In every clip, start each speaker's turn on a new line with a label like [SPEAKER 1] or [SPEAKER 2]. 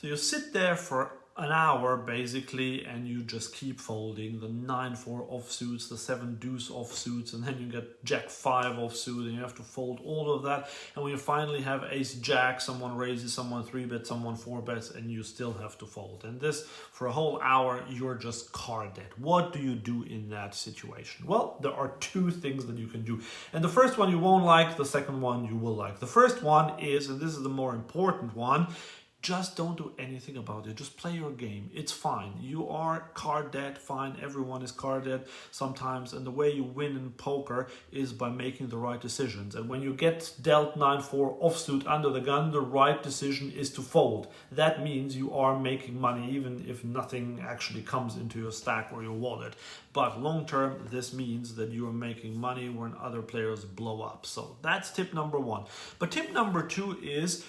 [SPEAKER 1] So you sit there for an hour basically, and you just keep folding the 9-4 offsuits, the 7 deuce offsuits, and then you get Jack 5 offsuit, and you have to fold all of that. And when you finally have Ace Jack, someone raises, someone 3-bet, someone 4-bets, and you still have to fold. And this, for a whole hour, you're just card dead. What do you do in that situation? Well, there are 2 things that you can do. And the first one you won't like, the second one you will like. The first one is, and this is the more important one, just don't do anything about it. Just play your game. It's fine. You are card dead, fine. Everyone is card dead sometimes. And the way you win in poker is by making the right decisions. And when you get dealt 9-4 offsuit under the gun, the right decision is to fold. That means you are making money even if nothing actually comes into your stack or your wallet. But long term, this means that you are making money when other players blow up. So that's tip number 1. But tip number 2 is,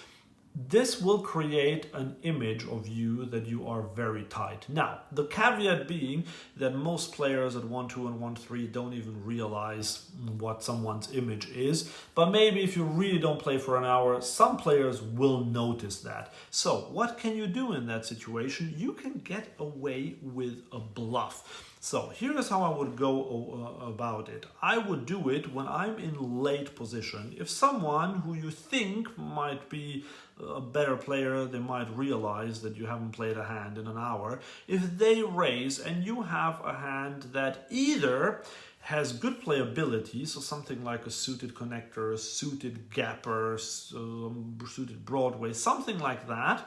[SPEAKER 1] this will create an image of you that you are very tight. Now, the caveat being that most players at 1-2 and 1-3 don't even realize what someone's image is. But maybe if you really don't play for an hour, some players will notice that. So what can you do in that situation? You can get away with a bluff. So here's how I would go about it. I would do it when I'm in late position. If someone who you think might be a better player, they might realize that you haven't played a hand in an hour. If they raise and you have a hand that either has good playability, so something like a suited connector, a suited gapper, suited Broadway, something like that,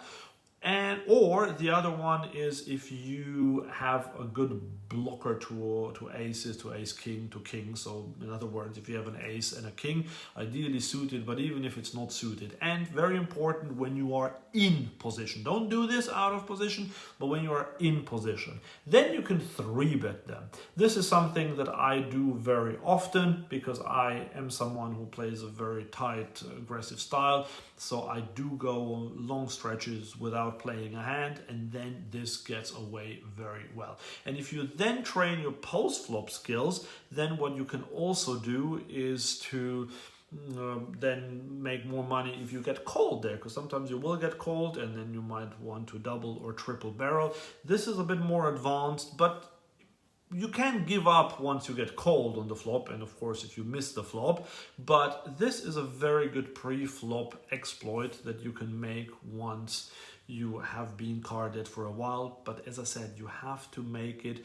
[SPEAKER 1] or the other one is if you have a good blocker to aces, to ace king, to king. So in other words, if you have an ace and a king, ideally suited, but even if it's not suited. And very important, when you are in position. Don't do this out of position, but when you are in position. Then you can 3-bet them. This is something that I do very often because I am someone who plays a very tight, aggressive style. So I do go long stretches without playing a hand, and then this gets away very well. And if you then train your post-flop skills, then what you can also do is to then make more money if you get called there, because sometimes you will get called and then you might want to double or triple barrel. This is a bit more advanced, but you can give up once you get called on the flop, and of course if you miss the flop, but this is a very good pre-flop exploit that you can make once you have been carded for a while. But as I said, you have to make it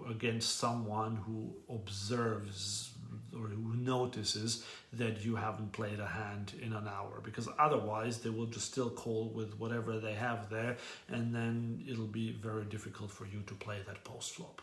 [SPEAKER 1] against someone who observes or who notices that you haven't played a hand in an hour, because otherwise they will just still call with whatever they have there, and then it'll be very difficult for you to play that post flop.